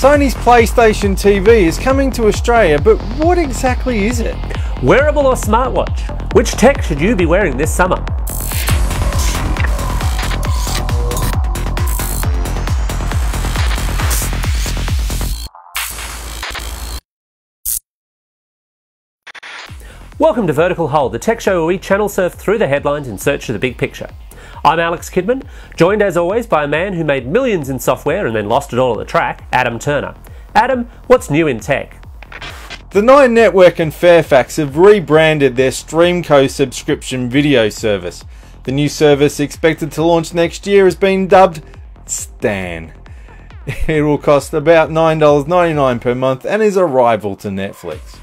Sony's PlayStation TV is coming to Australia, but what exactly is it? Wearable or smartwatch? Which tech should you be wearing this summer? Welcome to Vertical Hold, the tech show where we channel surf through the headlines in search of the big picture. I'm Alex Kidman, joined as always by a man who made millions in software and then lost it all at the track, Adam Turner. Adam, what's new in tech? The Nine Network and Fairfax have rebranded their Streamco subscription video service. The new service, expected to launch next year, has been dubbed Stan. It will cost about $9.99 per month and is a rival to Netflix.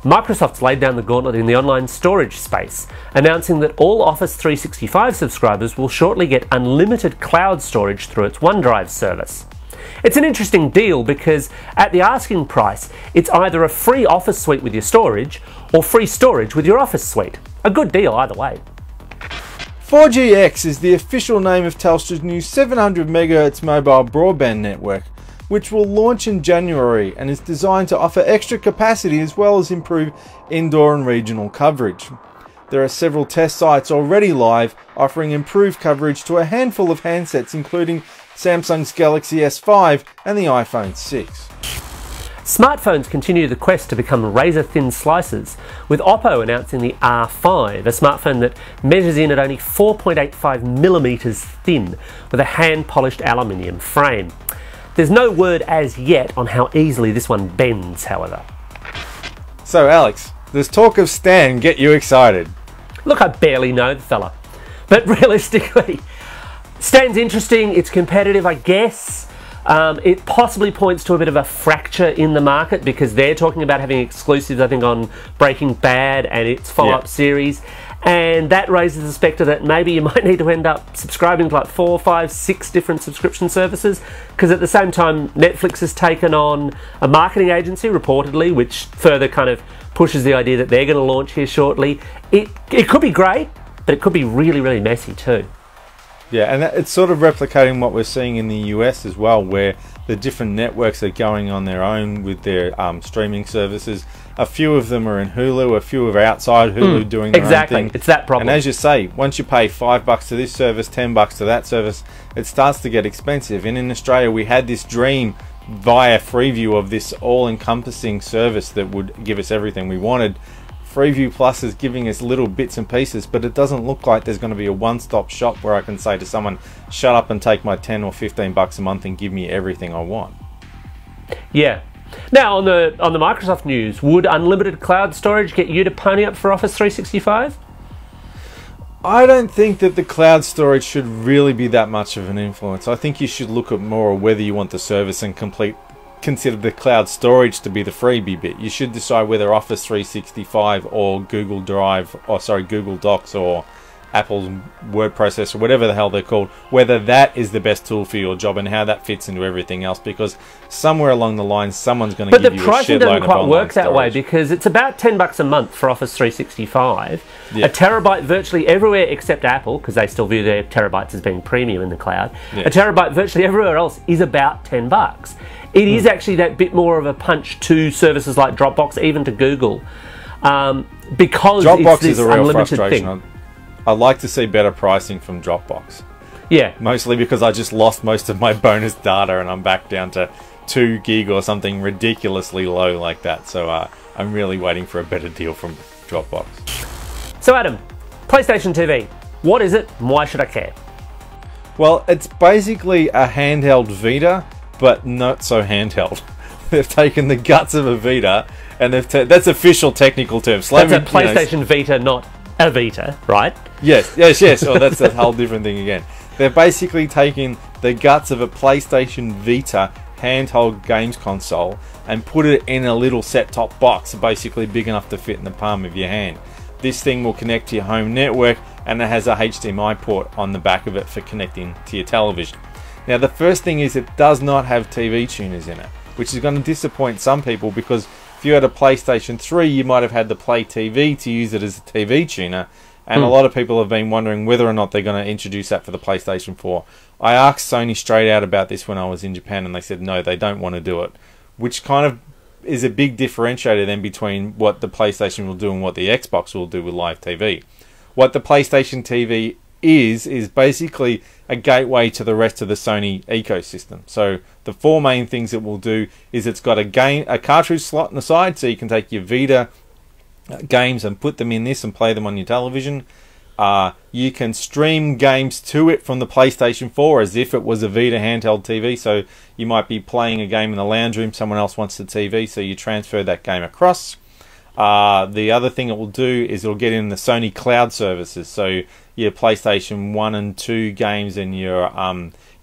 Microsoft's laid down the gauntlet in the online storage space, announcing that all Office 365 subscribers will shortly get unlimited cloud storage through its OneDrive service. It's an interesting deal because at the asking price, it's either a free Office suite with your storage or free storage with your Office suite. A good deal either way. 4GX is the official name of Telstra's new 700 MHz mobile broadband network, which will launch in January and is designed to offer extra capacity as well as improve indoor and regional coverage. There are several test sites already live offering improved coverage to a handful of handsets, including Samsung's Galaxy S5 and the iPhone 6. Smartphones continue the quest to become razor-thin slices, with Oppo announcing the R5, a smartphone that measures in at only 4.85mm thin with a hand-polished aluminium frame. There's no word as yet on how easily this one bends, however. So Alex, does talk of Stan get you excited? Look, I barely know the fella. But realistically, Stan's interesting, it's competitive, I guess. It possibly points to a bit of a fracture in the market because they're talking about having exclusives, I think, on Breaking Bad and its follow-up series. And that raises the spectre that maybe you might need to end up subscribing to like 4, 5, 6 different subscription services, because at the same time Netflix has taken on a marketing agency reportedly, which further kind of pushes the idea that they're going to launch here shortly. It could be great, but it could be really, really messy too. Yeah, and it's sort of replicating what we're seeing in the US as well, where the different networks are going on their own with their streaming services. A few of them are in Hulu, a few are outside Hulu doing their own thing. It's that problem. And as you say, once you pay $5 to this service, $10 to that service, it starts to get expensive. And in Australia, we had this dream via Freeview of this all-encompassing service that would give us everything we wanted. Freeview Plus is giving us little bits and pieces, but it doesn't look like there's going to be a one-stop shop where I can say to someone, shut up and take my $10 or $15 a month and give me everything I want. Yeah. Now, on the Microsoft news, would unlimited cloud storage get you to pony up for Office 365? I don't think that the cloud storage should really be that much of an influence. I think you should look at more whether you want the service and consider the cloud storage to be the freebie bit. You should decide whether Office 365 or Google Docs or Apple's word processor, whatever the hell they're called, whether that is the best tool for your job and how that fits into everything else, because somewhere along the line someone's going to give you a shitload of online storage. But the pricing doesn't quite work that way, because it's about $10 a month for Office 365, a terabyte virtually everywhere except Apple, because they still view their terabytes as being premium in the cloud. A terabyte virtually everywhere else is about $10. It is actually that bit more of a punch to services like Dropbox, even to Google, because Dropbox it's this is a real unlimited frustration. thing. I'd like to see better pricing from Dropbox. Yeah. Mostly because I just lost most of my bonus data and I'm back down to 2 gig or something ridiculously low like that. So I'm really waiting for a better deal from Dropbox. So Adam, PlayStation TV, what is it and why should I care? Well, it's basically a handheld Vita, but not so handheld. They've taken the guts of a Vita and that's official technical term. That's a PlayStation Vita, not a Vita, right? Yes. Oh, that's a whole different thing again. They're basically taking the guts of a PlayStation Vita handheld games console and put it in a little set-top box, basically big enough to fit in the palm of your hand. This thing will connect to your home network, and it has a HDMI port on the back of it for connecting to your television. Now, the first thing is it does not have TV tuners in it, which is going to disappoint some people, because if you had a PlayStation 3, you might have had the Play TV to use it as a TV tuner, And a lot of people have been wondering whether or not they're going to introduce that for the PlayStation 4. I asked Sony straight out about this when I was in Japan, and they said no, they don't want to do it, which kind of is a big differentiator then between what the PlayStation will do and what the Xbox will do with live TV. What the PlayStation TV is basically a gateway to the rest of the Sony ecosystem. So the four main things it will do is it's got a cartridge slot on the side, so you can take your Vita games and put them in this and play them on your television. You can stream games to it from the PlayStation 4 as if it was a Vita handheld TV. So you might be playing a game in the lounge room, someone else wants the TV, so you transfer that game across. The other thing it will do is it'll get in the Sony cloud services, so your PlayStation 1 and 2 games and your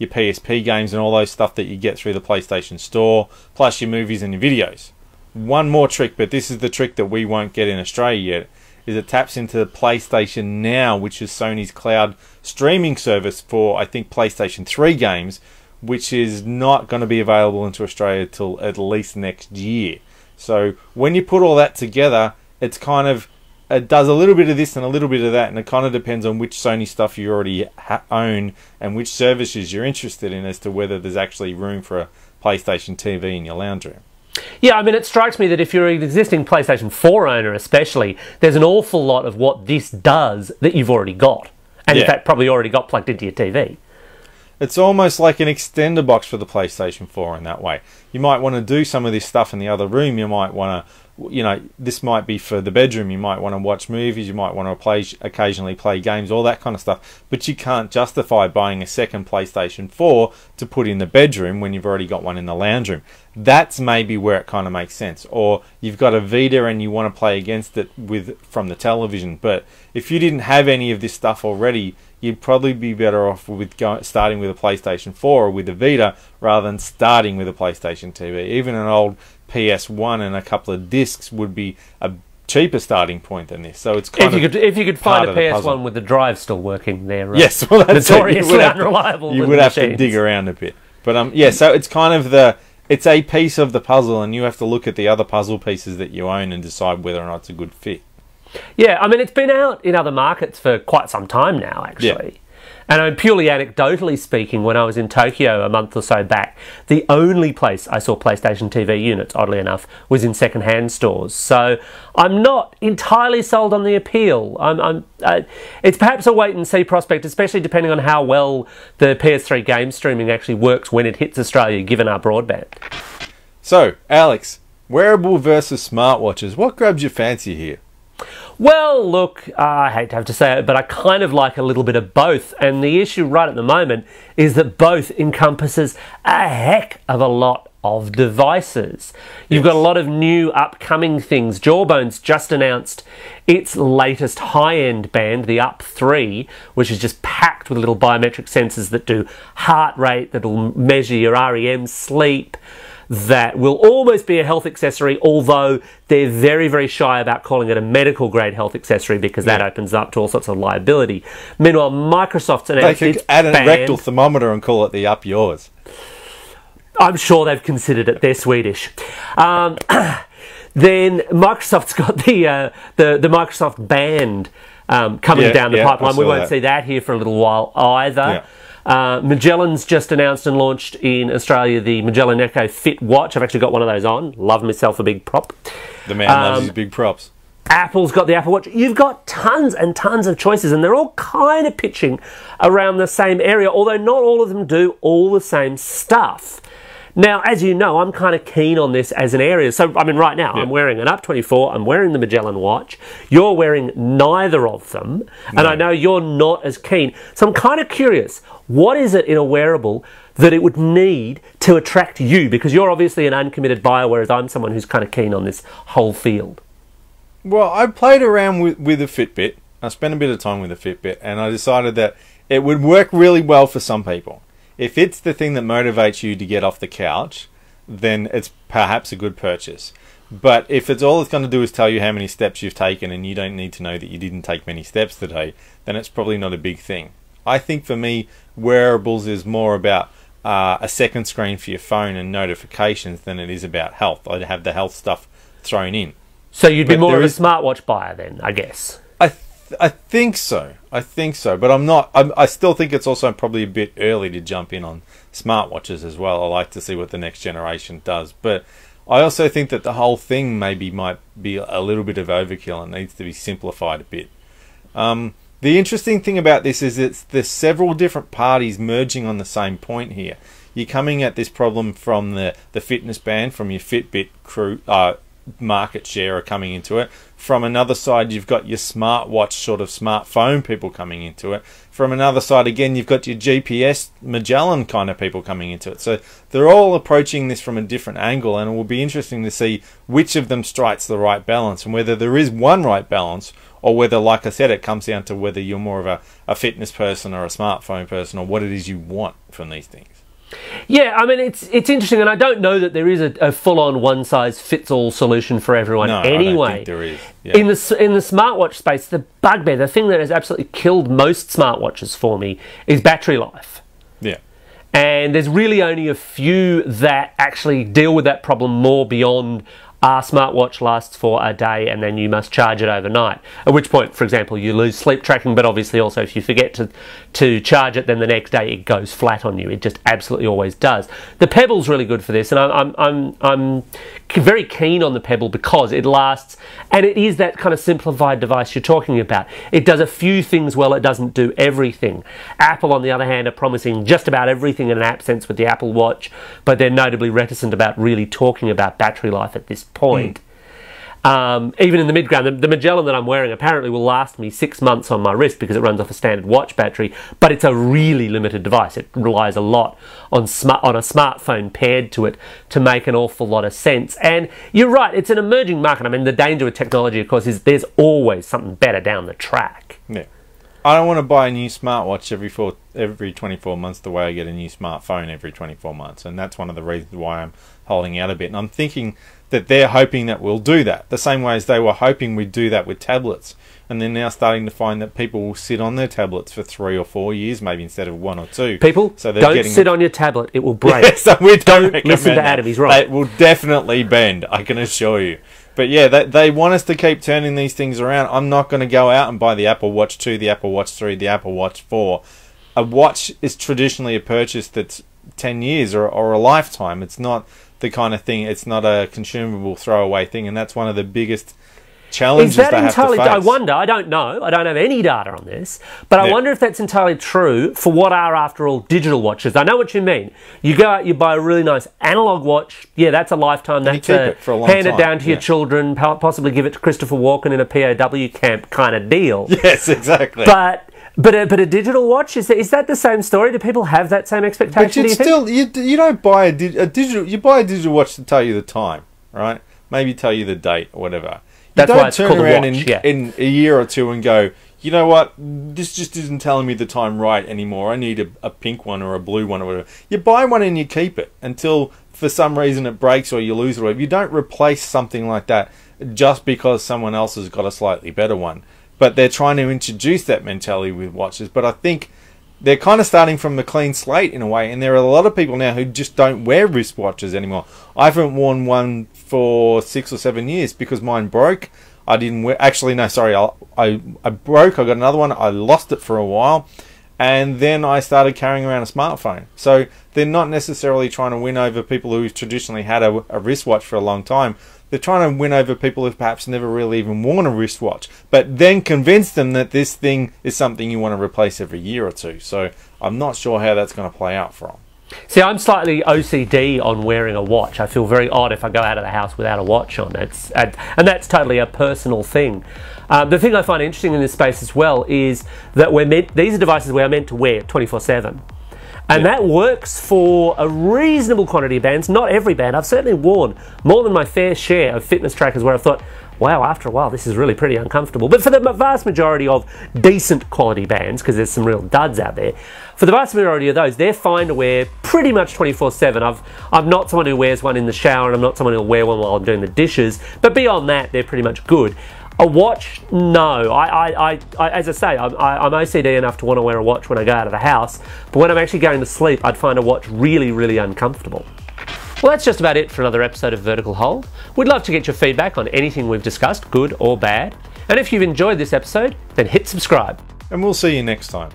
PSP games and all those stuff that you get through the PlayStation Store, plus your movies and your videos. One more trick, but this is the trick that we won't get in Australia yet, is it taps into PlayStation Now, which is Sony's cloud streaming service for, I think, PlayStation 3 games, which is not going to be available into Australia till at least next year. So when you put all that together, it's kind of, it does a little bit of this and a little bit of that, and it kind of depends on which Sony stuff you already own and which services you're interested in as to whether there's actually room for a PlayStation TV in your lounge room. Yeah, I mean, it strikes me that if you're an existing PlayStation 4 owner especially, there's an awful lot of what this does that you've already got. And in fact, probably already got plugged into your TV. It's almost like an extender box for the PlayStation 4 in that way. You might want to do some of this stuff in the other room. You might want to, you know, this might be for the bedroom. You might want to watch movies. You might want to occasionally play games, all that kind of stuff. But you can't justify buying a second PlayStation 4 to put in the bedroom when you've already got one in the lounge room. That's maybe where it kind of makes sense. Or you've got a Vita and you want to play against it from the television. But if you didn't have any of this stuff already, you'd probably be better off with starting with a PlayStation 4 or with a Vita rather than starting with a PlayStation TV. Even an old PS1 and a couple of discs would be a cheaper starting point than this. So it's kind if you could find a PS1 with the drive still working there, yes, well, that's notoriously unreliable. You would have to dig around a bit, but yeah. So it's kind of it's a piece of the puzzle, and you have to look at the other puzzle pieces that you own and decide whether or not it's a good fit. Yeah, I mean, it's been out in other markets for quite some time now, actually. Yeah. And I mean, purely anecdotally speaking, when I was in Tokyo a month or so back, the only place I saw PlayStation TV units, oddly enough, was in second-hand stores. So I'm not entirely sold on the appeal. It's perhaps a wait-and-see prospect, especially depending on how well the PS3 game streaming actually works when it hits Australia, given our broadband. So, Alex, wearable versus smartwatches. What grabs your fancy here? Well, look, I hate to have to say it, but I kind of like a little bit of both. And the issue right at the moment is that both encompasses a heck of a lot of devices. You've got a lot of new upcoming things. Jawbone's just announced its latest high-end band, the Up 3, which is just packed with little biometric sensors that do heart rate, that will measure your REM sleep, that will almost be a health accessory, although they're very, very shy about calling it a medical grade health accessory because that opens up to all sorts of liability. Meanwhile, Microsoft's announced they could add a rectal thermometer and call it the Up Yours. I'm sure they've considered it. They're Swedish. Then Microsoft's got the Microsoft Band coming down the pipeline. We won't see that here for a little while either. Yeah. Magellan's just announced and launched in Australia the Magellan Echo Fit Watch. I've actually got one of those on. Love myself a big prop. The man loves his big props. Apple's got the Apple Watch. You've got tons and tons of choices, and they're all kind of pitching around the same area, although not all of them do all the same stuff. Now, as you know, I'm kind of keen on this as an area. So, I mean, right now, I'm wearing an Up 24, I'm wearing the Magellan watch. You're wearing neither of them, and I know you're not as keen. So I'm kind of curious, what is it in a wearable that it would need to attract you? Because you're obviously an uncommitted buyer, whereas I'm someone who's kind of keen on this whole field. Well, I played around with a Fitbit. I spent a bit of time with a Fitbit, and I decided that it would work really well for some people. If it's the thing that motivates you to get off the couch, then it's perhaps a good purchase. But if it's all it's going to do is tell you how many steps you've taken and you don't need to know that you didn't take many steps today, then it's probably not a big thing. I think for me, wearables is more about a second screen for your phone and notifications than it is about health. I'd have the health stuff thrown in. So you'd be more of a smartwatch buyer then, I guess. I I think so. I think so, but I'm not. I still think it's also probably a bit early to jump in on smartwatches as well. I like to see what the next generation does, but I also think that the whole thing might be a little bit of overkill and needs to be simplified a bit. The interesting thing about this is there's several different parties merging on the same point here. You're coming at this problem from the fitness band, from your Fitbit crew, market share are coming into it. From another side, you've got your smartwatch sort of smartphone people coming into it. From another side, again, you've got your GPS Magellan kind of people coming into it. So they're all approaching this from a different angle, and it will be interesting to see which of them strikes the right balance and whether there is one right balance, or whether, like I said, it comes down to whether you're more of a fitness person or a smartphone person, or what it is you want from these things. Yeah, I mean, it's interesting, and I don't know that there is a full-on one-size-fits-all solution for everyone. No, anyway, I don't think there is. Yeah. In the smartwatch space, the bugbear, the thing that has absolutely killed most smartwatches for me, is battery life. Yeah. And there's really only a few that actually deal with that problem more beyond our smartwatch lasts for a day and then you must charge it overnight. At which point, for example, you lose sleep tracking, but obviously also if you forget to charge it, then the next day it goes flat on you. It just absolutely always does. The Pebble's really good for this, and I'm very keen on the Pebble because it lasts, and it is that kind of simplified device you're talking about. It does a few things well, it doesn't do everything. Apple, on the other hand, are promising just about everything in an app sense with the Apple Watch, but they're notably reticent about really talking about battery life at this point. Even in the mid-ground, the Magellan that I'm wearing apparently will last me 6 months on my wrist because it runs off a standard watch battery, but it's a really limited device. It relies a lot on a smartphone paired to it to make an awful lot of sense. And you're right, it's an emerging market. I mean, the danger with technology, of course, is there's always something better down the track. Yeah. I don't want to buy a new smartwatch every 24 months the way I get a new smartphone every 24 months. And that's one of the reasons why I'm holding out a bit. And I'm thinking that they're hoping that we'll do that, the same way as they were hoping we'd do that with tablets. And they're now starting to find that people will sit on their tablets for 3 or 4 years, maybe instead of 1 or 2. People, so don't sit on your tablet, it will break. Yeah, so we don't listen to Adam, he's right. It will definitely bend, I can assure you. But yeah, they want us to keep turning these things around. I'm not going to go out and buy the Apple Watch 2, the Apple Watch 3, the Apple Watch 4. A watch is traditionally a purchase that's 10 years or a lifetime. It's not the kind of thing, it's not a consumable throwaway thing, and that's one of the biggest challenges they have to face. I wonder, I don't know, I don't have any data on this, but I wonder if that's entirely true for what are, after all, digital watches. I know what you mean. You go out, you buy a really nice analog watch, yeah, that's a lifetime, that's hand it down to your children, possibly give it to Christopher Walken in a POW camp kind of deal. Yes, exactly. But a digital watch, is that the same story? Do people have that same expectation? But you don't buy a digital. You buy a digital watch to tell you the time, right? Maybe tell you the date or whatever. That's why it's turn called around a watch, in a year or two and go, you know what? This just isn't telling me the time right anymore. I need a pink one or a blue one or whatever. You buy one and you keep it until for some reason it breaks or you lose it or whatever. You don't replace something like that just because someone else has got a slightly better one. But they're trying to introduce that mentality with watches. But I think they're kind of starting from a clean slate in a way. And there are a lot of people now who just don't wear wristwatches anymore. I haven't worn one for 6 or 7 years because mine broke. I didn't wear... Actually, no, sorry. I broke. I got another one. I lost it for a while. And then I started carrying around a smartphone. So they're not necessarily trying to win over people who traditionally had a wristwatch for a long time. They're trying to win over people who've perhaps never really even worn a wristwatch, but then convince them that this thing is something you want to replace every year or two. So I'm not sure how that's going to play out for them. See, I'm slightly OCD on wearing a watch. I feel very odd if I go out of the house without a watch on. And that's totally a personal thing. The thing I find interesting in this space as well is that these are devices we are meant to wear 24/7. And that works for a reasonable quantity of bands, not every band. I've certainly worn more than my fair share of fitness trackers where I've thought, wow, after a while this is really pretty uncomfortable. But for the vast majority of decent quality bands, because there's some real duds out there, for the vast majority of those, they're fine to wear pretty much 24/7. I'm not someone who wears one in the shower, and I'm not someone who'll wear one while I'm doing the dishes, but beyond that, they're pretty much good. A watch, no. As I say, I'm OCD enough to want to wear a watch when I go out of the house, but when I'm actually going to sleep, I'd find a watch really, really uncomfortable. Well, that's just about it for another episode of Vertical Hold. We'd love to get your feedback on anything we've discussed, good or bad. And if you've enjoyed this episode, then hit subscribe. And we'll see you next time.